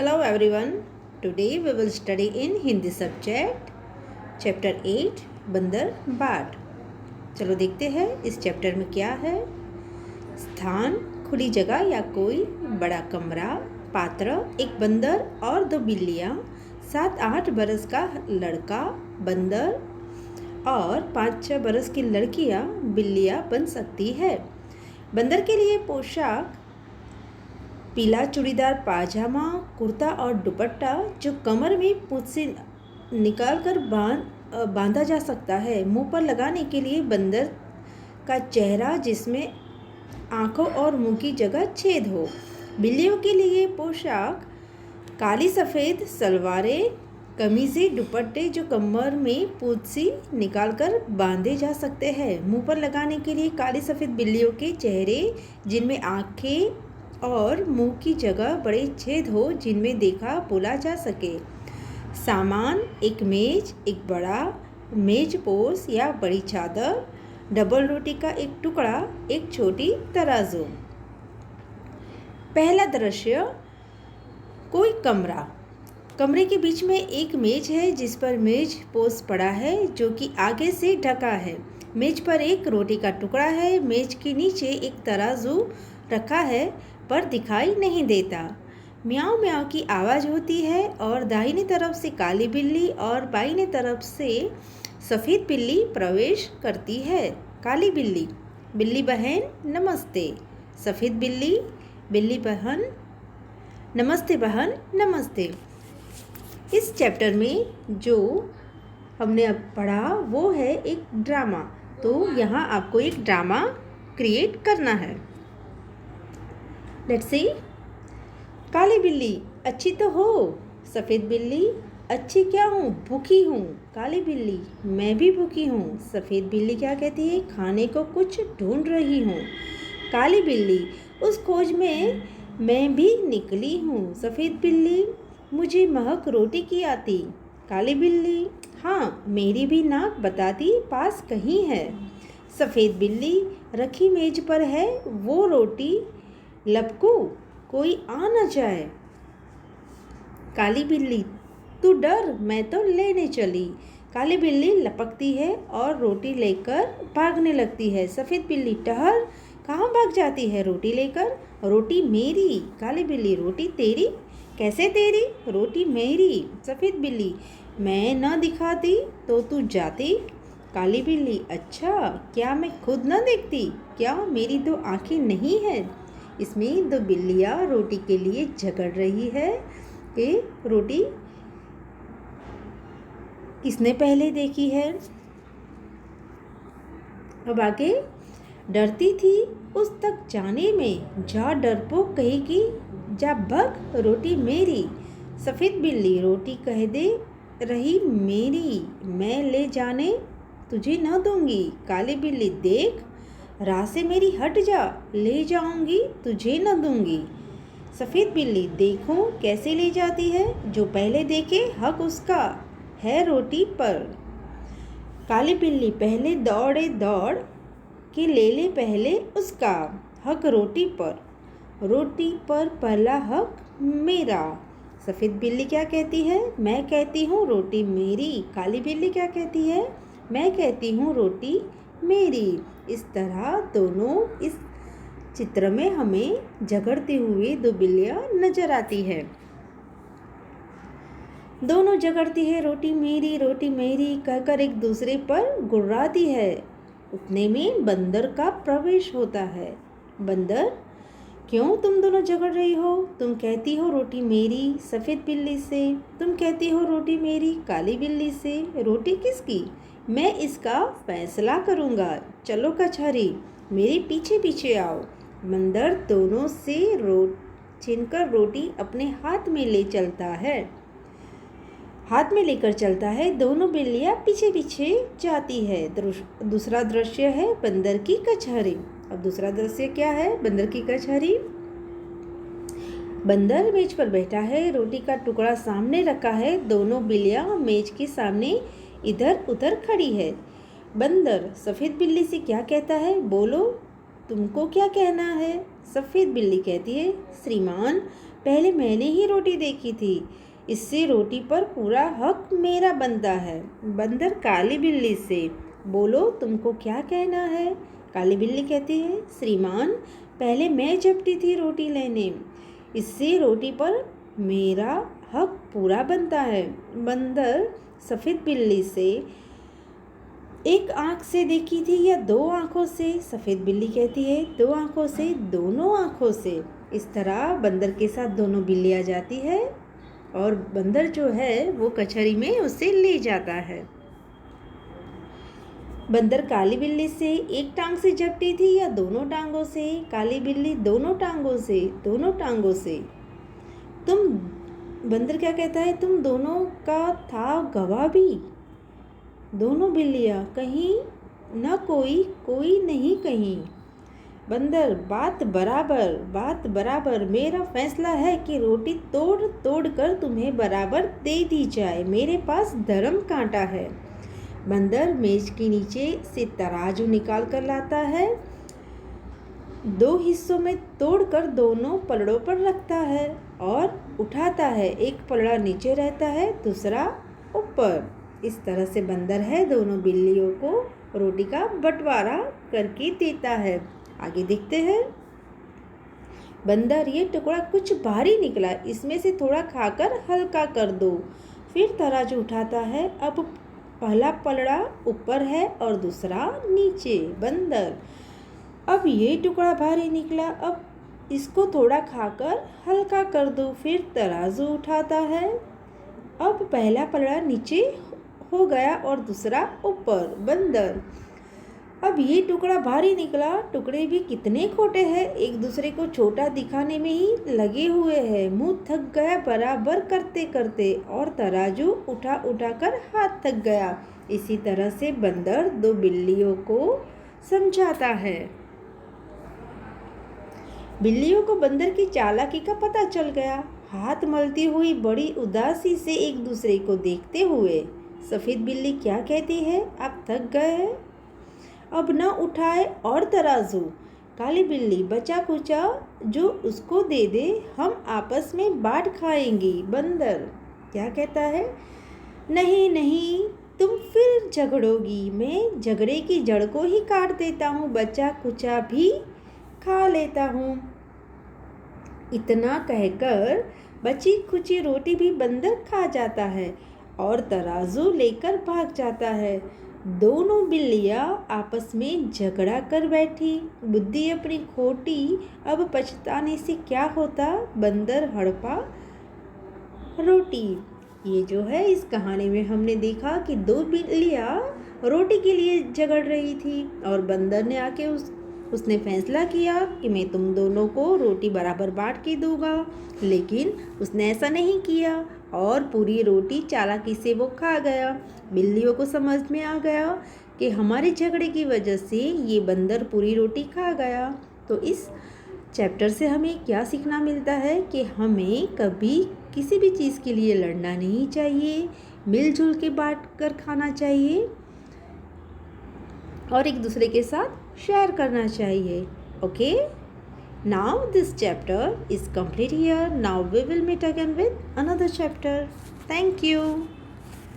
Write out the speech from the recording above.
Hello everyone. Today we will study in Hindi subject Chapter 8 बंदर बाट। चलो देखते हैं इस चैप्टर में क्या है। स्थान खुली जगह या कोई बड़ा कमरा। पात्र एक बंदर और दो बिल्लियाँ। 7-8 बरस का लड़का बंदर और 5-6 बरस की लड़कियाँ बिल्लियाँ बन सकती है। बंदर के लिए पोशाक पीला चूड़ीदार पाजामा, कुर्ता और दुपट्टा जो कमर में पूंछ से निकालकर बांधा जा सकता है। मुंह पर लगाने के लिए बंदर का चेहरा जिसमें आंखों और मुंह की जगह छेद हो। बिल्लियों के लिए पोशाक काली सफ़ेद सलवारें, कमीज़ें, दुपट्टे जो कमर में पूंछ से निकालकर बांधे जा सकते हैं। मुंह पर लगाने के लिए काली सफ़ेद बिल्लियों के चेहरे जिनमें आँखें और मुंह की जगह बड़े छेद हो जिनमें देखा बोला जा सके। सामान एक मेज, एक बड़ा मेज पोस या बड़ी चादर, डबल रोटी का एक टुकड़ा, एक छोटी तराजू। पहला दृश्य कोई कमरा। कमरे के बीच में एक मेज है जिस पर मेज पोस पड़ा है जो कि आगे से ढका है। मेज पर एक रोटी का टुकड़ा है। मेज के नीचे एक तराजू रखा है पर दिखाई नहीं देता। म्याऊं म्याऊं की आवाज़ होती है और दाहिनी तरफ से काली बिल्ली और बाईं तरफ से सफ़ेद बिल्ली प्रवेश करती है। काली बिल्ली, बिल्ली बहन नमस्ते। सफ़ेद बिल्ली, बिल्ली बहन नमस्ते बहन नमस्ते। इस चैप्टर में जो हमने अब पढ़ा वो है एक ड्रामा। तो यहाँ आपको एक ड्रामा क्रिएट करना है। Let's see. काली बिल्ली, अच्छी तो हो। सफ़ेद बिल्ली, अच्छी क्या हूँ, भूखी हूँ। काली बिल्ली, मैं भी भूखी हूँ। सफ़ेद बिल्ली क्या कहती है, खाने को कुछ ढूंढ रही हूँ। काली बिल्ली, उस खोज में मैं भी निकली हूँ। सफ़ेद बिल्ली, मुझे महक रोटी की आती। काली बिल्ली, हाँ मेरी भी नाक बताती पास कहीं है। सफ़ेद बिल्ली, रखी मेज पर है वो रोटी, लपकू कोई आ न जाए। काली बिल्ली, तू डर मैं तो लेने चली। काली बिल्ली लपकती है और रोटी लेकर भागने लगती है। सफ़ेद बिल्ली, टहल कहाँ भाग जाती है रोटी लेकर। रोटी मेरी। काली बिल्ली, रोटी तेरी, कैसे तेरी, रोटी मेरी। सफ़ेद बिल्ली, मैं न दिखाती तो तू जाती। काली बिल्ली, अच्छा क्या मैं खुद न देखती, क्या मेरी दो आँखें नहीं है। इसमें दो बिल्लियाँ रोटी के लिए झगड़ रही है कि रोटी किसने पहले देखी है। अब आगे, डरती थी उस तक जाने में, जा डरपोक कहेगी जा भग रोटी मेरी। सफ़ेद बिल्ली, रोटी कह दे रही मेरी, मैं ले जाने तुझे न दूंगी। काली बिल्ली, देख राह से मेरी हट जा, ले जाऊंगी तुझे न दूंगी। सफ़ेद बिल्ली, देखो कैसे ले जाती है, जो पहले देखे हक उसका है रोटी पर। काली बिल्ली, पहले दौड़े दौड़ के ले पहले उसका हक रोटी पर पहला हक मेरा। सफ़ेद बिल्ली क्या कहती है, मैं कहती हूँ रोटी मेरी। काली बिल्ली क्या कहती है, मैं कहती हूँ रोटी मेरी। इस तरह दोनों इस चित्र में हमें झगड़ती हुई दो बिल्लियाँ नजर आती है। दोनों झगड़ती है रोटी मेरी कहकर एक दूसरे पर गुर्राती है। उतने में बंदर का प्रवेश होता है। बंदर, क्यों तुम दोनों झगड़ रही हो। तुम कहती हो रोटी मेरी सफ़ेद बिल्ली से, तुम कहती हो रोटी मेरी काली बिल्ली से। रोटी किसकी, मैं इसका फैसला करूँगा। चलो कचहरी, मेरे पीछे पीछे आओ। बंदर दोनों से छीनकर रोटी अपने हाथ में ले चलता है। हाथ में लेकर चलता है। दोनों बिल्लियाँ पीछे पीछे जाती है। दूसरा दृश्य है बंदर की कचहरी। अब दूसरा दृश्य क्या है, बंदर की कचहरी। बंदर मेज पर बैठा है, रोटी का टुकड़ा सामने रखा है। दोनों बिल्लियाँ मेज के सामने इधर उधर खड़ी है। बंदर सफ़ेद बिल्ली से क्या कहता है, बोलो तुमको क्या कहना है। सफ़ेद बिल्ली कहती है, श्रीमान पहले मैंने ही रोटी देखी थी, इससे रोटी पर पूरा हक मेरा बनता है। बंदर काली बिल्ली से, बोलो तुमको क्या कहना है? काली बिल्ली कहती है, श्रीमान पहले मैं झपटी थी रोटी लेने, इससे रोटी पर मेरा हक पूरा बनता है। बंदर सफ़ेद बिल्ली से, एक आँख से देखी थी या दो आँखों से? सफ़ेद बिल्ली कहती है, दो आँखों से, दोनों आँखों से। इस तरह बंदर के साथ दोनों बिल्लियाँ जाती है और बंदर जो है वो कचहरी में उसे ले जाता है। बंदर काली बिल्ली से, एक टांग से झपटी थी या दोनों टांगों से? काली बिल्ली, दोनों टांगों से, दोनों टांगों से। बंदर क्या कहता है, तुम दोनों का था गवाह भी? दोनों बिल्लियाँ, कहीं न कोई, कोई नहीं कहीं। बंदर, बात बराबर, मेरा फैसला है कि रोटी तोड़ तोड़ कर तुम्हें बराबर दे दी जाए, मेरे पास धर्म कांटा है। बंदर मेज के नीचे से तराजू निकाल कर लाता है, दो हिस्सों में तोड़कर दोनों पलड़ों पर रखता है और उठाता है। एक पलड़ा नीचे रहता है, दूसरा ऊपर। इस तरह से बंदर है दोनों बिल्लियों को रोटी का बंटवारा करके देता है। आगे देखते हैं। बंदर, ये टुकड़ा कुछ भारी निकला, इसमें से थोड़ा खाकर हल्का कर दो। फिर तराजू उठाता है, अब पहला पलड़ा ऊपर है और दूसरा नीचे। बंदर, अब ये टुकड़ा भारी निकला, अब इसको थोड़ा खाकर हल्का कर दो। फिर तराजू उठाता है, अब पहला पलड़ा नीचे हो गया और दूसरा ऊपर। बंदर, अब ये टुकड़ा भारी निकला, टुकड़े भी कितने खोटे हैं, एक दूसरे को छोटा दिखाने में ही लगे हुए हैं। मुंह थक गया बराबर करते करते और तराजू उठा उठा कर हाथ थक गया। इसी तरह से बंदर दो बिल्लियों को समझाता है। बिल्लियों को बंदर की चालाकी का पता चल गया। हाथ मलती हुई बड़ी उदासी से एक दूसरे को देखते हुए सफ़ेद बिल्ली क्या कहती है, आप थक गए हैं, अब न उठाए और तराजू। काली बिल्ली, बचा कुचा जो उसको दे दे, हम आपस में बांट खाएंगी। बंदर क्या कहता है, नहीं नहीं, तुम फिर झगड़ोगी, मैं झगड़े की जड़ को ही काट देता हूँ, बचा कुचा भी खा लेता हूँ। इतना कहकर बची खुची रोटी भी बंदर खा जाता है और तराजू लेकर भाग जाता है। दोनों बिल्लियाँ आपस में झगड़ा कर बैठी। बुद्धि अपनी खोटी, अब पछताने से क्या होता, बंदर हड़पा रोटी। ये जो है इस कहानी में हमने देखा कि दो बिल्लियाँ रोटी के लिए झगड़ रही थी और बंदर ने आके उसने फैसला किया कि मैं तुम दोनों को रोटी बराबर बांट के दूंगा, लेकिन उसने ऐसा नहीं किया और पूरी रोटी चालाकी से वो खा गया। बिल्लियों को समझ में आ गया कि हमारे झगड़े की वजह से ये बंदर पूरी रोटी खा गया। तो इस चैप्टर से हमें क्या सीखना मिलता है कि हमें कभी किसी भी चीज़ के लिए लड़ना नहीं चाहिए, मिलजुल के बांट कर खाना चाहिए और एक दूसरे के साथ शेयर करना चाहिए। Okay, now this chapter is complete here. Now we will meet again with another chapter. Thank you.